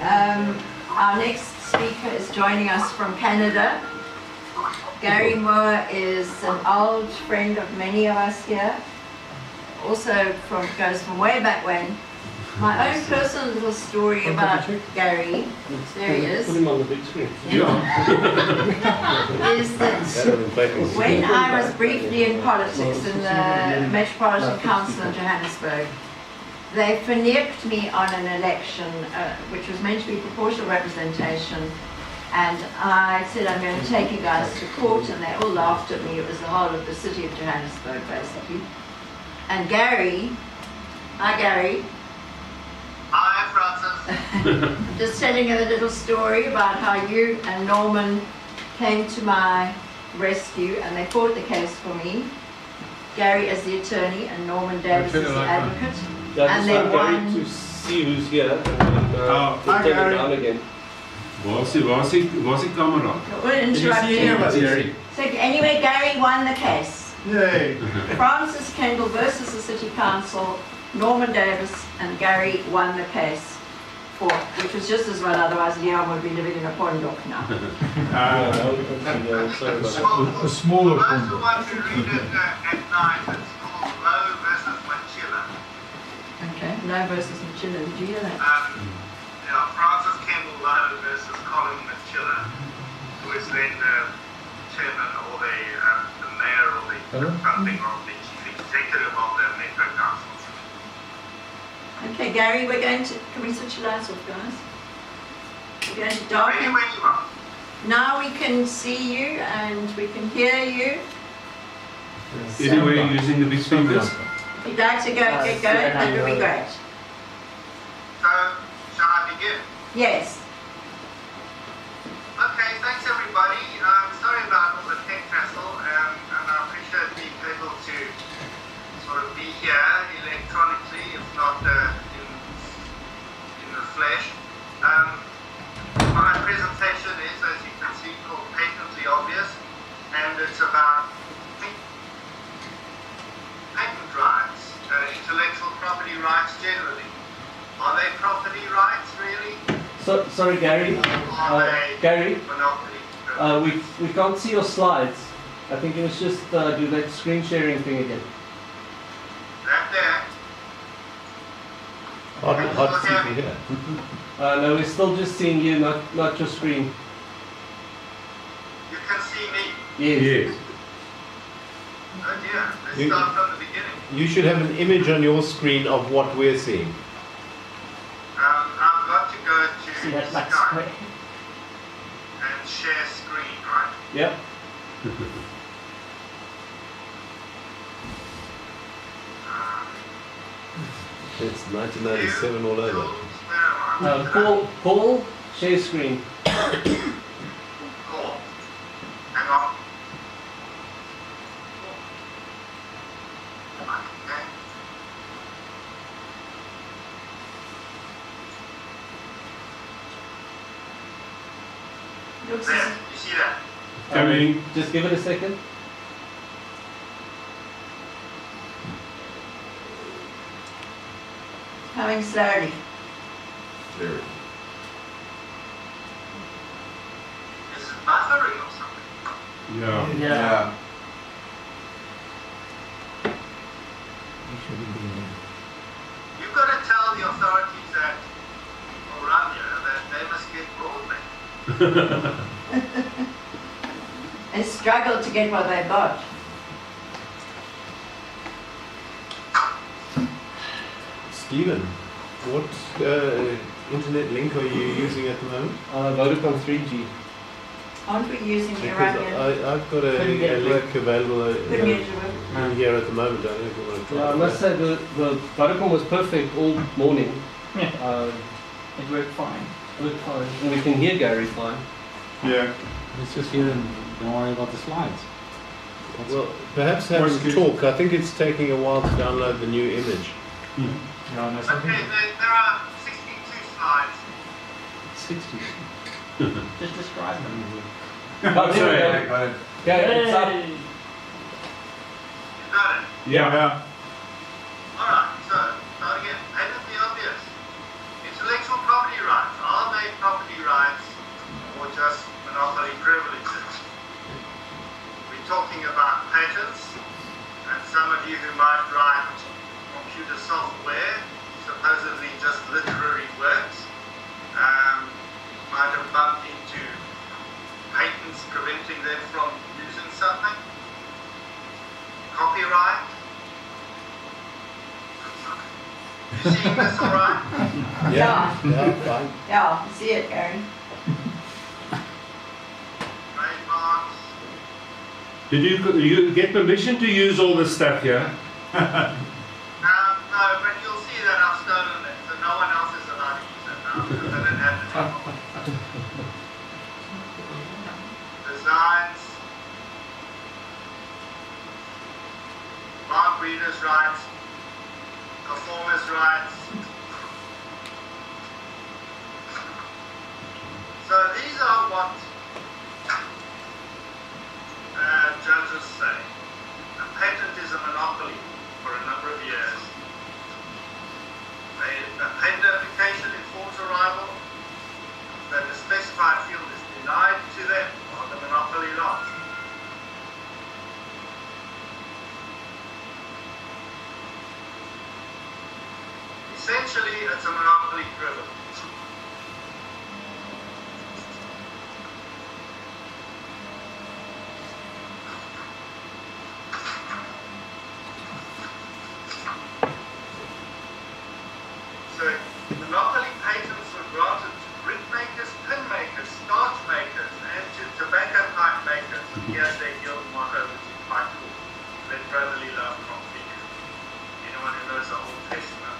Our next speaker is joining us from Canada. Gary Moore is an old friend of many of us here. Also goes from way back when. My own personal little story about Gary, there he is. Put him on the big screen. Is that when I was briefly in politics in the Metropolitan Council in Johannesburg, they financed me on an election which was meant to be proportional representation, and I said, I'm going to take you guys to court, and they all laughed at me. It was the whole of the city of Johannesburg, basically. And Gary, hi Gary. Hi, Francis. Just telling you a little story about how you and Norman came to my rescue, and they fought the case for me. Gary as the attorney and Norman Davis as the advocate. Yeah, and they won. To see who's here and then take it down again. Was die camera? We'll interrupt you. So anyway, Gary won the case. Yay. Francis Kendall versus the City Council. Norman Davis and Gary won the case, which was just as well, otherwise Leon would be living in a Pondok now. A smaller Pondok. For those who want to read it at night, it's called Lowe versus Machilla. Okay, Lowe versus Machilla, did you hear that? Francis Kendall Lowe versus Colin Machilla, who is then the chairman or the mayor or something of the chief executive of the Metro Council. Okay, Gary, can we switch the lights off, guys? We're going to darken. Now we can see you and we can hear you. Anyway, using the big speakers. If you'd like to get going, that would be great. So, shall I begin? Yes. Okay, thanks everybody. Sorry about all the tech hassle, and I appreciate being able to sort of be here electronically, if not in the flesh. My presentation is, as you can see, called Patently Obvious, and it's about patent rights, intellectual property rights generally. Are they property rights, really? Sorry, Gary. Gary, Monopoly. we can't see your slides. I think you must just do that screen sharing thing again. That there. Hard to see from here. No, we're still just seeing you, not your screen. You can see me. Yes. Oh dear, let's start from the beginning. You should have an image on your screen of what we're seeing. I've got to go to See that black Skype square? and share screen, right? Yep. It's 1997 all over. Where am I? Paul, share screen. Cool. Hang on. Okay. Looks There, you see that? Coming. Just give it a second. coming slowly. There. Is it buffering or something? Yeah. Yeah. You've got to tell the authorities at Orania that they must get broadband. They struggled to get what they got. Stephen, what internet link are you using at the moment? Vodacom 3G. Aren't we using the Because Iranian? I've got a Couldn't get it link available Couldn't get it to work. in here at the moment. I don't know if you want to try Yeah, I must say the Vodacom was perfect all morning. Yeah. It worked fine. Looked fine. And we can hear Gary fine. Yeah. Let's just hear and don't worry about the slides. Well, perhaps have Worst a case. talk. I think it's taking a while to download the new image. Yeah, no, Okay, there are 62 slides. 60. Just describe them. Oh, sorry. there we go. Gary, it's up. Hey. You got it? Yeah. Alright, so, start again. Patently obvious. Intellectual property rights. Are just monopoly privileges. We're talking about patents, and some of you who might write computer software, supposedly just literary works, might have bumped into patents preventing them from using something. Copyright. You seeing this all right? Yeah. Fine. Yeah, I see it, Aaron. Trademarks. Did you get permission to use all this stuff here? No, but you'll see that I've stolen it, so no one else is allowed to use it now because I didn't have the name. Designs, mark readers' rights, performers' rights. So these are what judges say. A patent is a monopoly for a number of years. A patent application informs a rival that a specified field is denied to them while the monopoly lasts. Essentially, it's a monopoly privilege. So, monopoly patents were granted to brick makers, pin makers, starch makers, and to tobacco pipe makers. Here's their guild motto, which is quite cool. Let brotherly love complete. Anyone who knows the Old Testament.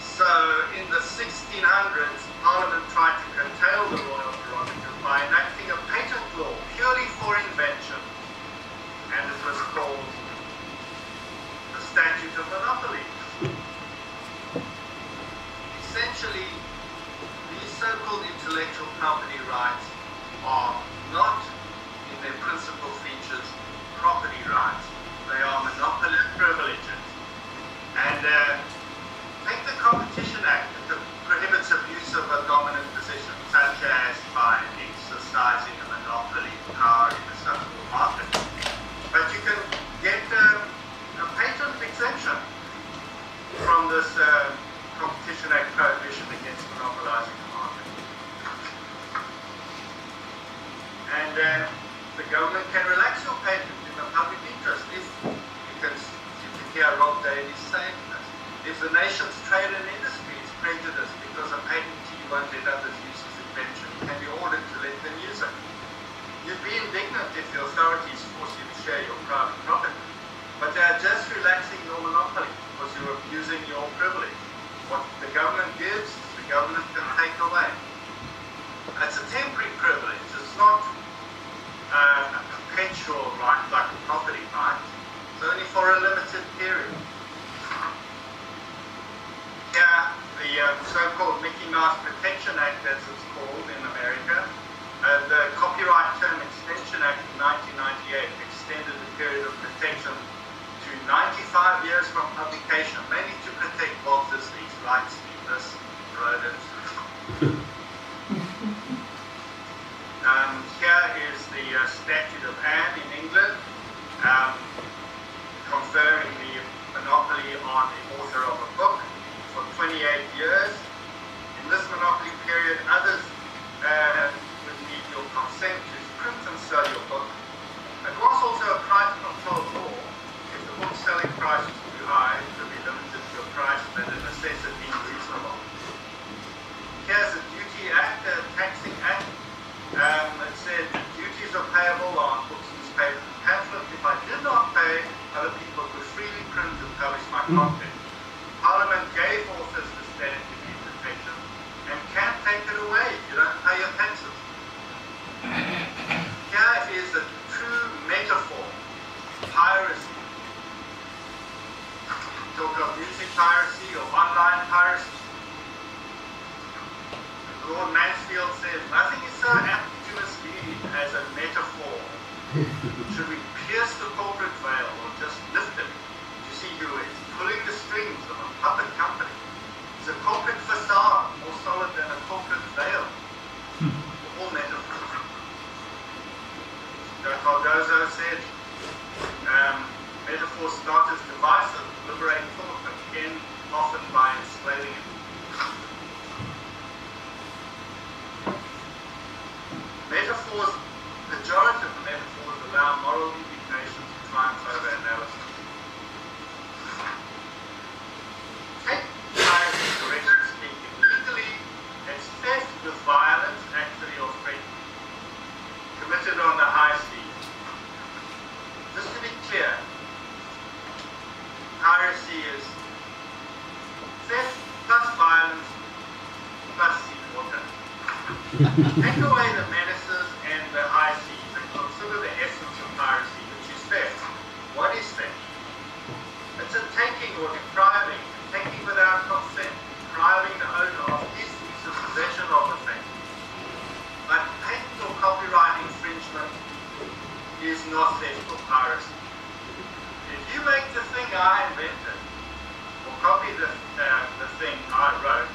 So, in the 1600s, Parliament tried to curtail the royal prerogative by enacting a patent law purely for invention. And it was called the Statute of Monopoly. Essentially, these so-called intellectual property rights are not, in their principal features, property rights. They are monopoly privileges. And take the Competition Act, that prohibits abuse of a dominant position, such as by exercising a monopoly power in the so-called market. But you can get a patent exemption from this Competition Act prohibition against monopolizing the market. And the government can relax your patent in the public interest if you can hear Rob Davies saying this. If the nation's trade and industry is prejudiced because a patentee won't let others use his invention, he can be ordered to let them use it. You'd be indignant if the authorities force you to share your private property. But they are just relaxing your monopoly because you're abusing your privilege. What the government gives, the government can take away. It's a temporary privilege. It's not a perpetual right like a property right. It's only for a limited period. Here, the so-called Mickey Mouse Protection Act, as it's called in America, the Copyright Term Extension Act in 1998 extended the period of protection to 95 years from publication, mainly to protect Walt Disney's rights to this rodents. Here is the Statute of Anne in England, conferring the monopoly on the author of a book for 28 years. In this monopoly period, others would need your consent to print and sell your book. It was also a price control law. If the book selling price was too high, it could be limited to a price that the necessity being reasonable. Here's the Duty Act, the Taxing Act. It said duties are payable on books, newspapers, and pamphlets. If I did not pay, other people could freely print and publish my content. Parliament gave authors this statutory protection and can't take it away if you don't pay your taxes. Here is a true metaphor, piracy. Talk of music piracy or online piracy. Lord Mansfield says, nothing is so apt to mislead as a metaphor. Should we pierce the corporate veil or just lift it to see who is pulling the strings of a puppet therefore started divisive, liberating thought, but again, often by enslaving it. Metaphors, pejorative metaphors allow moral indignation to triumph over analysis. Take piracy, correctly speaking. Legally, it's theft with violence, actually, or threatening, committed on the high seas. Just to be clear, piracy is theft plus violence plus sea water. Take away the menaces and the high seas and consider the essence of piracy, which is theft. What is theft? It's a taking or depriving, taking without consent, depriving the owner of his use of possession of the thing. But patent or copyright infringement is not theft or piracy. If you make the thing I invented, or copy the thing I wrote,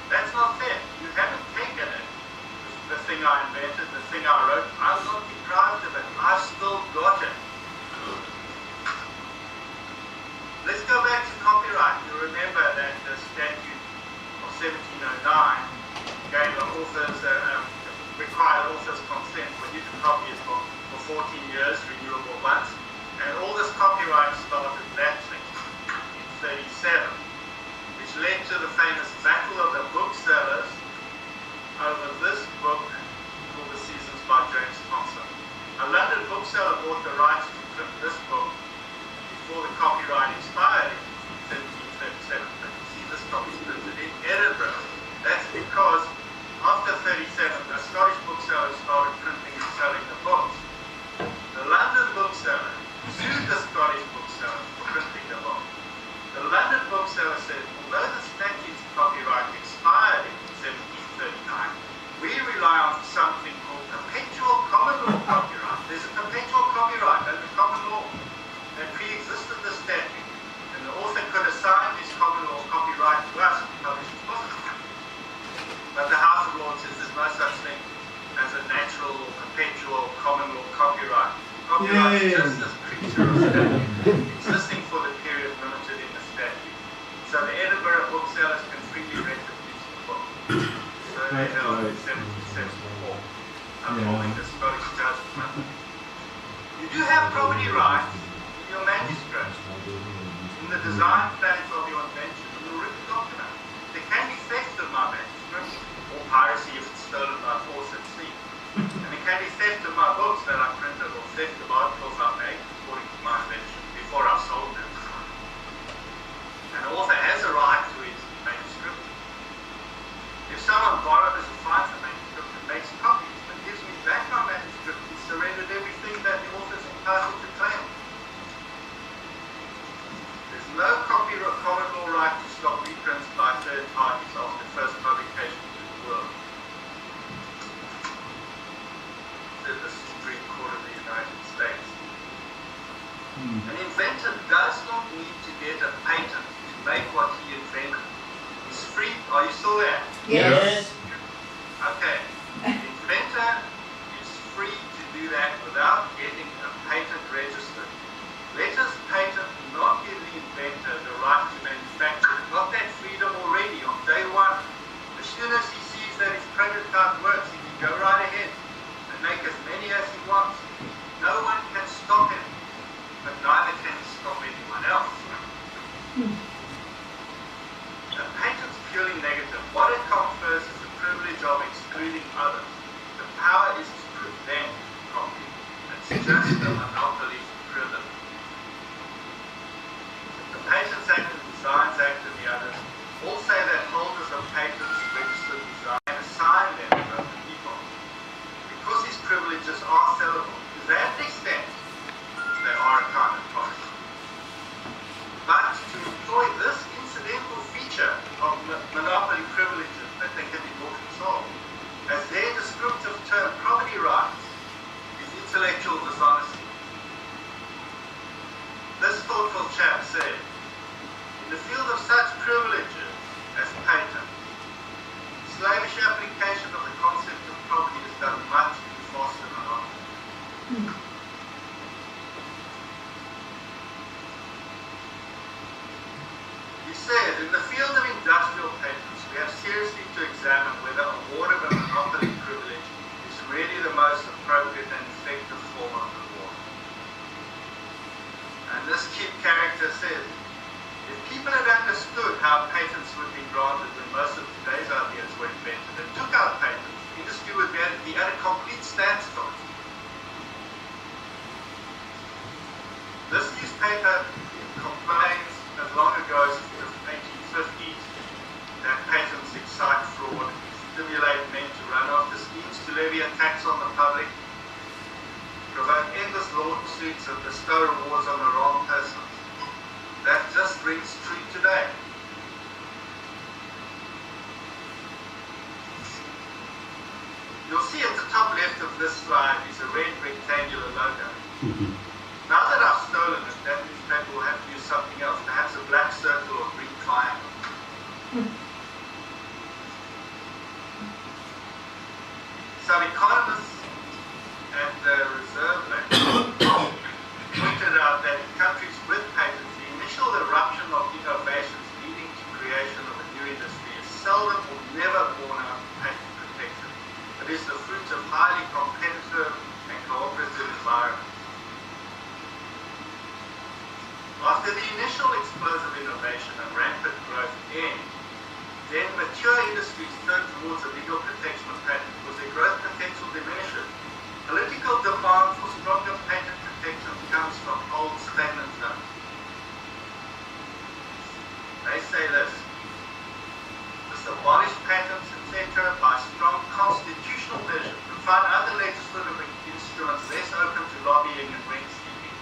that's not theft. You haven't taken it, the thing I invented, the thing I wrote. I'm not deprived of it. I've still got it. Let's go back to copyright. You remember that the statute of 1709 gave the authors, required authors' consent for you to copy it for 14 years, renewable once. And all this copyright started lapsing in 37, which led to the famous battle of the booksellers over this book called The Seasons by James Thomson. A London bookseller bought the rights to print this book before the copyright expired in 1737. But you see this copy is printed in Edinburgh. That's because after 37, the Scottish booksellers started printing and selling the books. The London bookseller sued the Scottish bookseller for printing the book. The London bookseller said, although the statute's copyright expired in 1739, we rely on something called perpetual common law copyright. There's a perpetual copyright under common law that pre-existed the statute, and the author could assign his common law copyright to us to publish his book. But the House of Lords says there's no such thing as a natural or perpetual common law copyright. Copyright is just this creature of statute, existing for the period limited in the statute. So the Edinburgh booksellers can freely reproduce the book. So they held in 1774, upholding the Scottish judgment. You do have property rights in your manuscript, in the design plans of your invention, in your written document. There can be theft of my manuscript, or piracy if it's stolen by force at sea. And there can be theft of my books that I printed, or theft of articles I made according to my invention before I sold them. An author has a right to his manuscript. If someone borrows or finds a manuscript and makes copies and gives me back my manuscript, he surrendered everything that the author is entitled to claim. There's no copyright common law right to stop reprints by third parties after first publication to the world. Said the Supreme Court of the United States. An inventor does not need to get a patent to make what he invented. He's free. Are you still there? Yes. Okay. The inventor is free to do that without getting a patent registered. Let us patent not give the inventor the right to manufacture. Got that freedom already on day one. As soon as he sees that his prototype works, he can go right ahead and make as many as he wants. No one can stop him, but neither can he stop anyone else. A patent's purely negative. What it confers is the privilege of excluding others. The power is to prevent copying. It's just a monopoly privilege. The Patents Act, the Designs Act, and the others all say that holders of patents, registered design, assign them to other people. Because these privileges are sellable, to that extent, they are a kind of property. But to employ this incidental feature of monopoly privileges that they can be bought and sold, as their descriptive term property rights, is intellectual dishonesty. This thoughtful chap said, in the field of such privileges as patent, slavish application of the concept of property has done much to foster monopoly. He said, in the field of industrial patents, we have seriously to examine whether award of a monopoly privilege is really the most appropriate and effective form of reward. And this key character said, if people had understood how patents would be granted when most of today's ideas were invented and took out patents, the industry would be at a complete standstill. This newspaper complains as long ago as the 1850s that patents excite fraud, stimulate men to run after schemes to levy a tax on the public, provoke endless lawsuits and bestow rewards on the wrong persons. That just rings true today. You'll see at the top left of this slide is a red rectangular logo. Now that I've stolen it, that newspaper will have to use something else, perhaps a black circle or green triangle. Some economists at the Reserve Bank pointed out that in countries with patents, the initial eruption of innovations leading to creation of a new industry is seldom or never born out of patent protection. It is the fruit of highly competitive and cooperative environments. After the initial explosive innovation and rampant growth end, then mature industries turn towards a legal protection of patents because their growth potential diminishes. Political demand for stronger patent protection comes from old stagnant zones. They say this: abolish patents, etc. by strong constitutional measures and find other legislative instruments less open to lobbying and rent seeking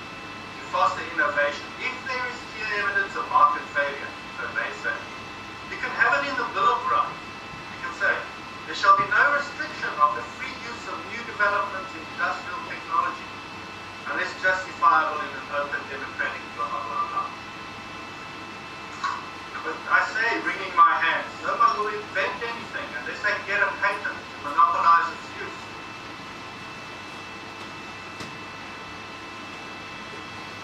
to foster innovation. If there is clear evidence of market failure, so they say, you can have it in the Bill of Rights. You can say, there shall be no restriction of the free use of new developments in industrial technology unless justifiable in an open, democratic, blah, blah, blah, blah. But I say, wringing my hands, no one will invent anything unless they get a patent to monopolize its use.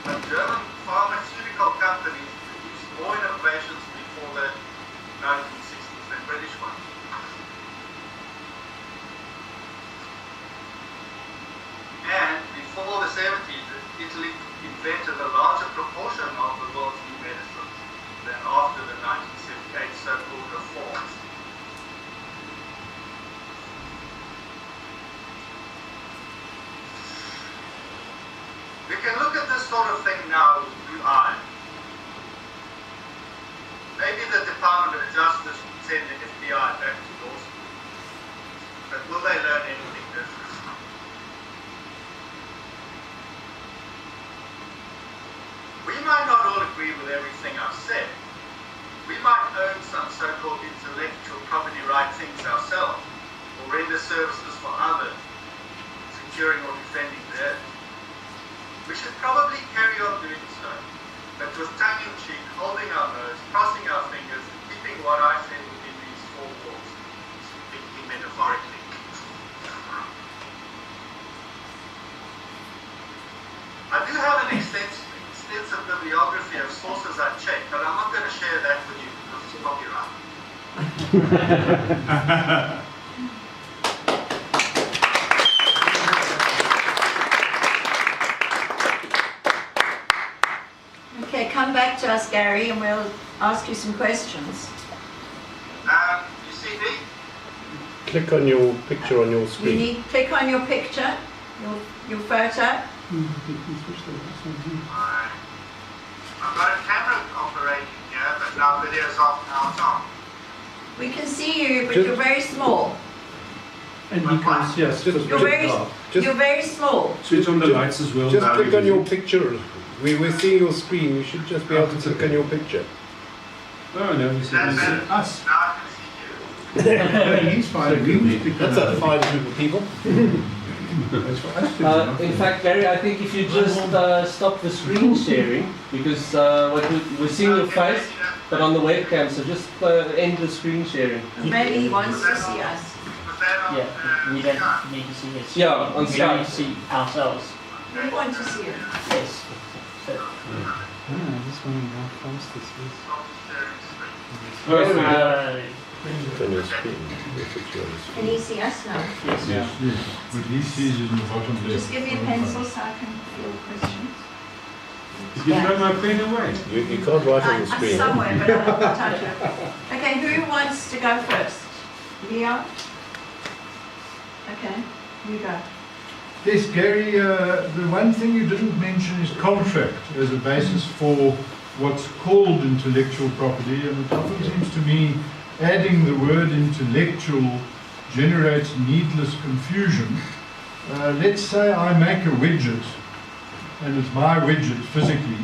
But German pharmaceutical companies produced more innovations before the 1960s than British ones. And before the 70s, Italy invented a larger proportion of the world's new medicines than after the 1978 so-called reforms. We can look at this sort of thing now with blue eyes. Maybe the Department of Justice would send the FBI back to law school. But will they learn anything different? We might not all agree with everything I've said. We might own some so-called intellectual property right things ourselves, or render services for others, securing or defending theirs. We should probably carry on doing so, but with tongue-in-cheek, holding our nose, crossing our fingers, and keeping what I said within these four walls, speaking metaphorically. I do have an extensive bibliography of sources I checked, but I'm not going to share that with you because it's copyright. Okay, come back to us, Gary, and we'll ask you some questions. You see me? Click on your picture on your You screen. need click on your picture, your photo. I've got a camera operating here, but now video's off, now it's on. We can see you, but Just- you're very small. And because, yes, Just- You're very, Just- you're very small. switch on the lights as well. Just click on your picture. We're seeing your screen. You should just be able to click on your picture. Oh, no, we see That's better. us. Now I can see you. He's fine. That's a fine group of people. In fact, Gary, I think if you just stop the screen sharing, because we're seeing your face, but on the webcam, so just end the screen sharing. Maybe he wants to see us. Was that on Yeah, we don't need to see us. Yeah, on We don't need Skype. to see ourselves. We want to see it. Yes. So, Just wondering how fast this is. Sharing Perfect. On your screen. If it's your screen. Can you see us now? Yes. Yes, but he sees it in the bottom left. Just give me a pencil so I can fill questions. Did you throw my pen away? You can't write on the I'm screen. somewhere, but I'll touch it. Okay, who wants to go first? Leon? Okay, you go. Yes, Gary, the one thing you didn't mention is contract as a basis for what's called intellectual property, and it often seems to me adding the word intellectual generates needless confusion. Let's say I make a widget, and it's my widget physically.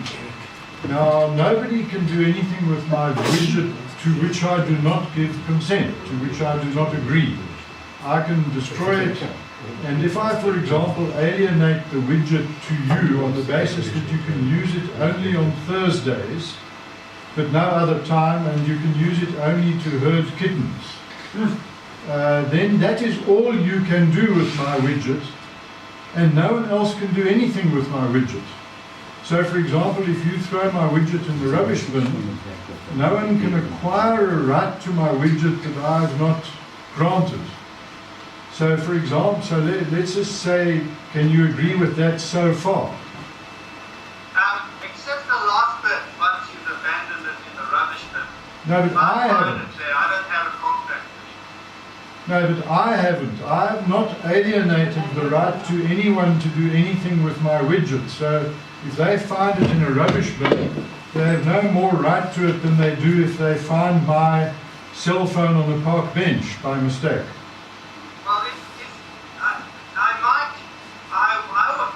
Now, nobody can do anything with my widget to which I do not give consent, to which I do not agree. I can destroy it, and if I, for example, alienate the widget to you on the basis that you can use it only on Thursdays, but no other time, and you can use it only to herd kittens, then that is all you can do with my widget, and no one else can do anything with my widget. So, for example, if you throw my widget in the rubbish bin, no one can acquire a right to my widget that I have not granted. So, for example, let's just say, can you agree with that so far? Except the last bit, once you've abandoned it in the rubbish bin. No, but I find haven't. it there. I don't have a contract with you. No, but I haven't. I have not alienated the right to anyone to do anything with my widget. So if they find it in a rubbish bin, they have no more right to it than they do if they find my cell phone on a park bench by mistake. Well,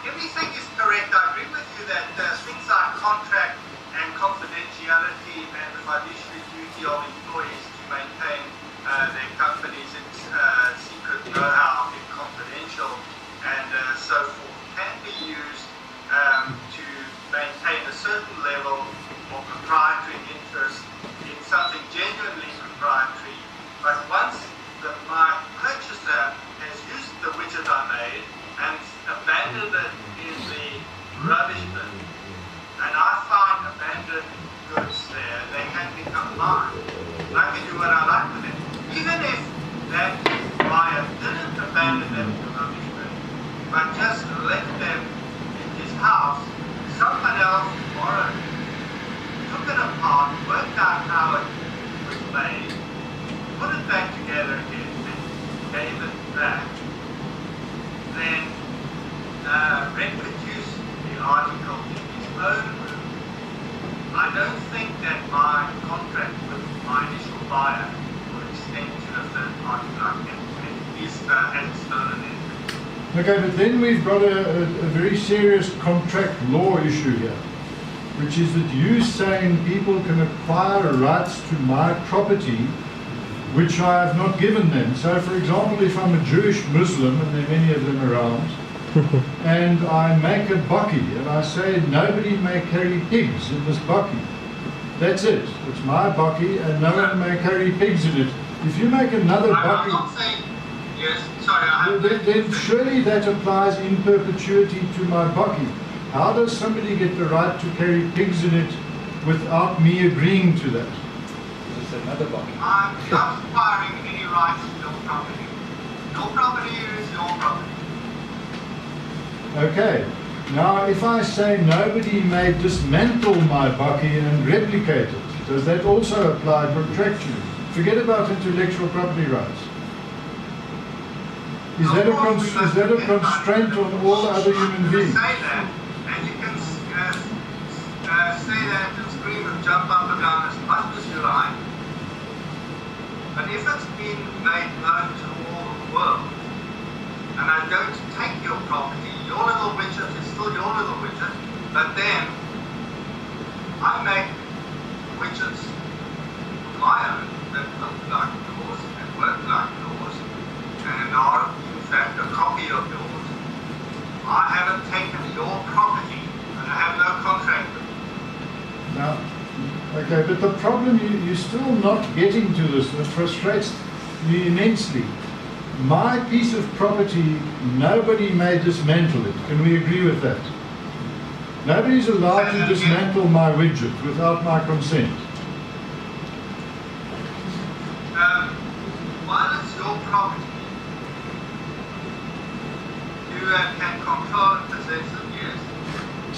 everything is correct. I agree with you that things like contract and confidentiality and the fiduciary duty of employees to maintain their company's secret know-how and confidential and so forth can be used to maintain a certain level of proprietary interest in something genuinely proprietary. But once my purchaser has used the widget I made and abandoned it in the rubbish bin, and I find abandoned goods there, they can become mine. I can do what I like with them. Even if that buyer didn't abandon them in the rubbish bin, but just left them in his house, someone else borrowed it, took it apart, worked out how it was made, put it back together again, and gave it back, then reproduce the article in his own room. I don't think that my contract with my initial buyer will extend to a third party like that, and he's hasn't stolen it. Okay, but then we've got a very serious contract law issue here, which is that you saying people can acquire rights to my property which I have not given them. So, for example, if I'm a Jewish Muslim, and there are many of them around, and I make a bakkie, and I say nobody may carry pigs in this bakkie. That's it. It's my bakkie, and no one may carry pigs in it. If you make another I'm bakkie, not saying, yes, sorry, I have then surely that applies in perpetuity to my bakkie. How does somebody get the right to carry pigs in it without me agreeing to that? It's another bucket. I'm not acquiring any rights to your property. Your property is your property. Okay. Now, if I say nobody may dismantle my bakkie and replicate it, does that also apply contractually? Forget about intellectual property rights. Is that a constraint on all other human beings? Say that, and you can say that and scream and jump up and down as much as you like. But if it's been made known to all the world, and I don't take your property, your little widget is still your little widget, but then I make widgets of my own that look like yours and work like yours and are in fact a copy of yours. I haven't taken your property and I have no contract with you. Now, okay, but the problem, you're still not getting to this, and it frustrates me immensely. My piece of property, nobody may dismantle it. Can we agree with that? Nobody's allowed to dismantle my widget without my consent.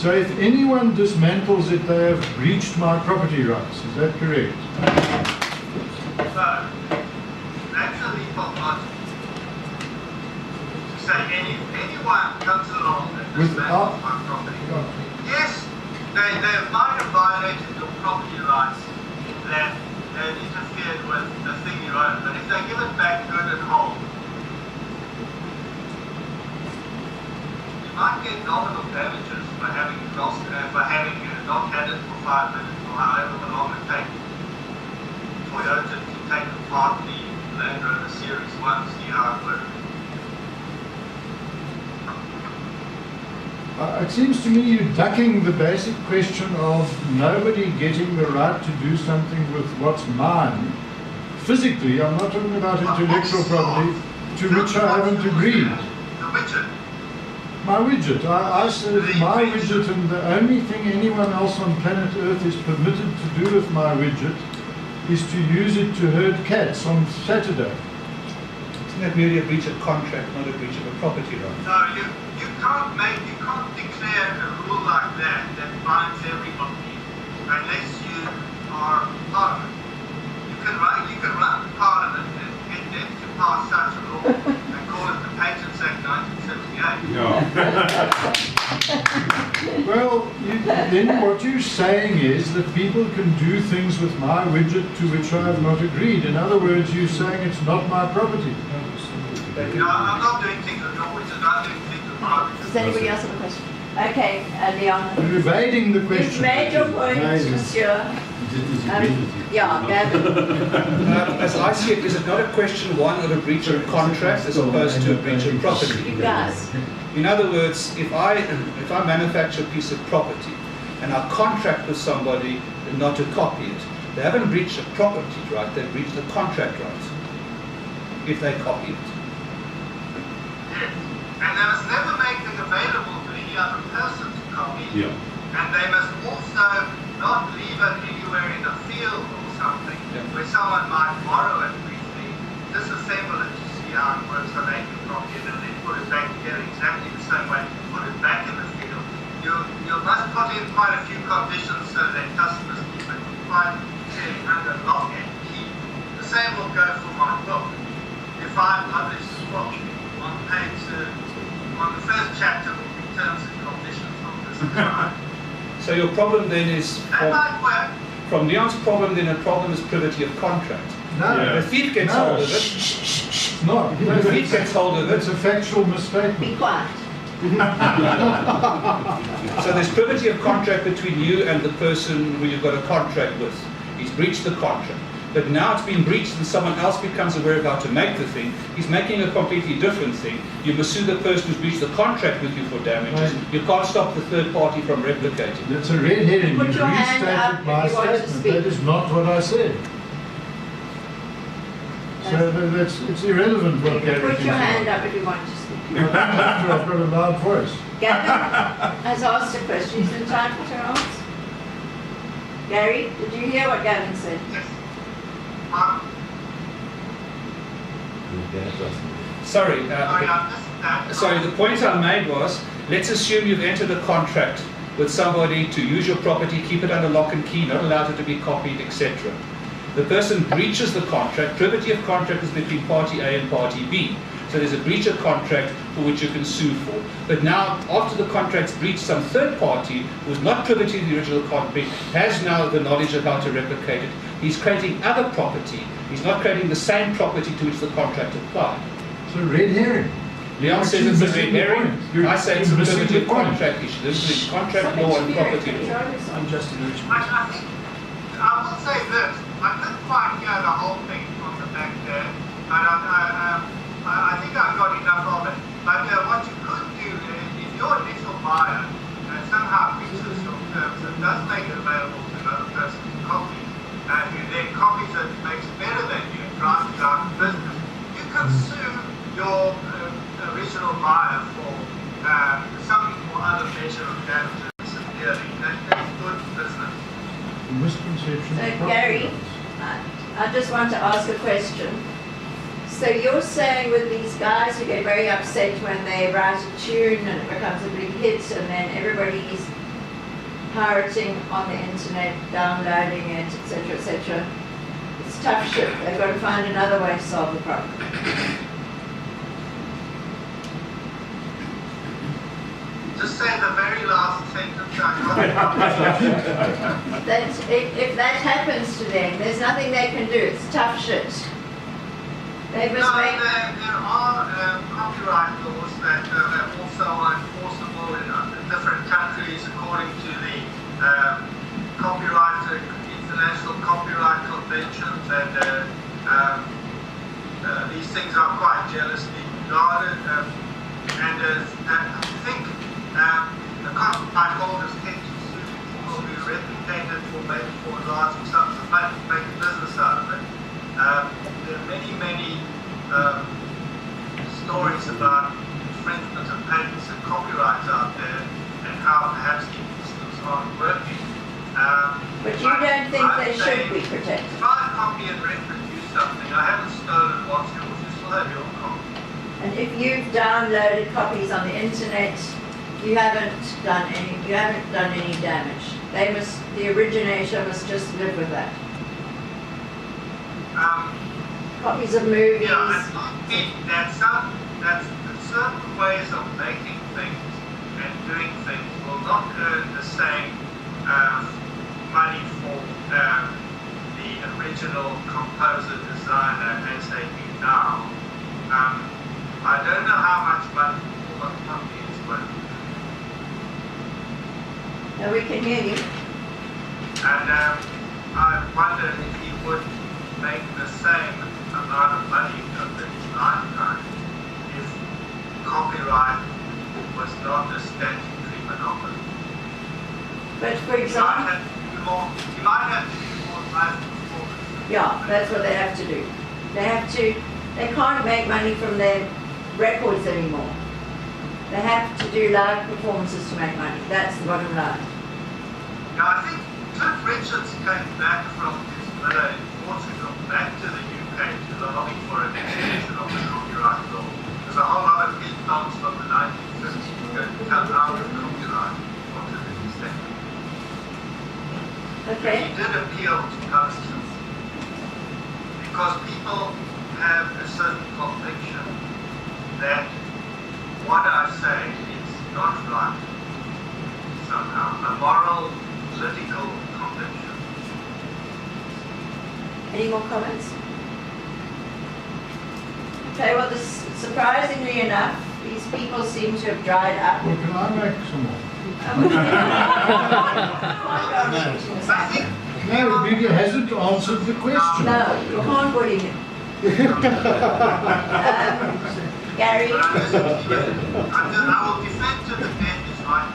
So if anyone dismantles it, they have breached my property rights. Is that correct? So, that's a legal logic. To say anyone comes along and dismantles my property. Yes, they might have violated your property rights, that they've interfered with the thing you own, but if they give it back good and whole, you might get nominal damages for having lost, for having not had it for 5 minutes or however long it takes Toyota to take apart the Land Rover Series 1, see how it works. It seems to me you're ducking the basic question of nobody getting the right to do something with what's mine. Physically, I'm not talking about intellectual property, to which I haven't agreed. The widget. My widget. I said my widget, and the only thing anyone else on planet Earth is permitted to do with my widget is to use it to herd cats on Saturday. Isn't that merely a breach of contract, not a breach of a property right? No, you can't declare a rule like that binds everybody unless you are Parliament. You can run Parliament and get them to pass such a law and call it the Patents Act 1978. Well, then what you're saying is that people can do things with my widget to which I have not agreed. In other words, you're saying it's not my property. No, I'm not doing things with your widget, I'm doing things with my widget. Does anybody else have a question? Okay, Leon. You're evading the question. You've made your point, monsieur. Yeah, Gavin. As I see it, is it not a question, one, of a breach of contract as opposed to a breach of property? You guys. In other words, if I manufacture a piece of property and I contract with somebody not to copy it, they haven't breached a property right, they've breached the contract right if they copy it. Yes. And they must never make it available to any other person to copy. Yeah. And they must also not leave it anywhere in a field or something where someone might borrow it briefly, disassemble it to see how it works, so they can copy it and then put it back together exactly the same way, put it back in the field. You must put in quite a few conditions so that customers keep it quite clearly under lock and key. The same will go for my book. If I publish a book on page, on the first chapter will be terms and conditions of this kind. So your problem then is, That might work. from Leon's problem, then a problem is privity of contract. No. The thief gets hold of it. It's not. The thief gets hold of It's it. a factual misstatement. Be quiet. So there's privity of contract between you and the person who you've got a contract with. He's breached the contract. But now it's been breached and someone else becomes aware of how to make the thing. He's making a completely different thing. You must sue the person who's breached the contract with you for damages. Right. You can't stop the third party from replicating. That's a red herring. Put You've your hand up restated if my you want to statement. speak. That is not what I said. So it's irrelevant what Gary Put thinks your about hand it. up if you want to speak. After I've got a loud voice. Gavin has asked a question. He's entitled to answer. Gary, did you hear what Gavin said? Yes. Sorry, I missed sorry, the point I made was, let's assume you've entered a contract with somebody to use your property, keep it under lock and key, not allowed it to be copied, etc. The person breaches the contract. Privity of contract is between party A and party B. So there's a breach of contract for which you can sue for. But now, after the contract's breached, some third party, who's not privy to the original contract, has now the knowledge of how to replicate it. He's creating other property. He's not creating the same property to which the contract applied. It's a red herring. Leon says it's a red herring. You're I say it's a missing privity the of point. contract issue. This is contract law and property law. I'm Justin Richmond. I will say this. I couldn't quite hear the whole thing from the back there, but I think I've got enough of it. But what you could do is, if your initial buyer somehow breaches your terms and does make it available to another person to copy, who then copies it, makes it better than you, and drives you out of business, you can sue your original buyer for some or other measure of damages severely. That's good business. Misconception. So, of property Gary, rights. I just want to ask a question. So you're saying with these guys who get very upset when they write a tune and it becomes a big hit and then everybody's pirating on the internet, downloading it, etc., etc. It's tough shit. They've got to find another way to solve the problem. Just say the very last sentence I got. That if that happens to them, there's nothing they can do. It's tough shit. They must No, make. there are copyright laws that also are enforceable in different countries according to the international copyright conventions, and these things are quite jealously regarded. And I think the copyright holders tend to sue people who replicate it for large sums of money, make a business out of it. There are many stories about infringement of patents and copyrights out there, and how perhaps the systems aren't working. But you don't think they should be protected? If I copy and reproduce something, I haven't stolen what's yours, you still have your copy. And if you've downloaded copies on the internet, you haven't done any damage. The originator must just live with that. Copies of movies. Yeah, I think that's certain ways of making things and doing things will not earn the same money for the original composer designer as they do now. I don't know how much money all the company is worth. No, we can hear you. And I wonder if he would make the same amount of money over his lifetime if copyright was not a statutory monopoly. But for example, You might have to do more live performance. yeah, that's what they have to do. They can't make money from their records anymore. They have to do live performances to make money. That's the bottom line. Now, I think Cliff Richards came back from his villa in Portugal back to the UK to lobby for an extension of the copyright law. There's a whole lot of his songs from the 1950s going to come out of copyright onto the extent. Okay. He did appeal to customs because people have a certain conviction that what I say is not right somehow, a moral, political conviction. Any more comments? Okay, well, surprisingly enough, these people seem to have dried up. Well, can I make some more? No, Media hasn't answered the question. No, you can't bully him. Gary? I will defend to the death is right.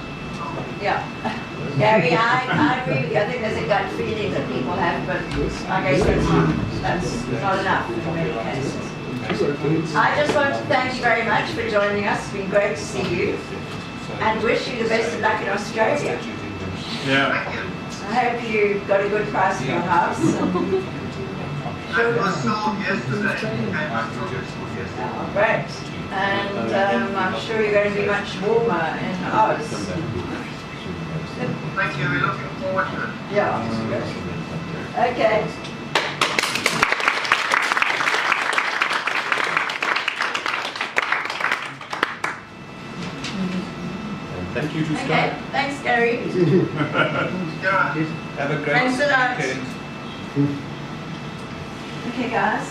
Yeah. Gary, I agree with you. I think there's a gut feeling that people have, but I guess that's not enough in many cases. I just want to thank you very much for joining us. It's been great to see you. And wish you the best of luck in Australia. Yeah. I hope you got a good price for your house. That was sold yesterday. Oh, great. And I'm sure you're going to be much warmer in Oz. Thank you. We're looking forward to it. Yeah. Okay. Thank you to Okay. Sky. Thanks, Gary. Yeah. Have a great Thanks a lot. weekend. Okay, guys.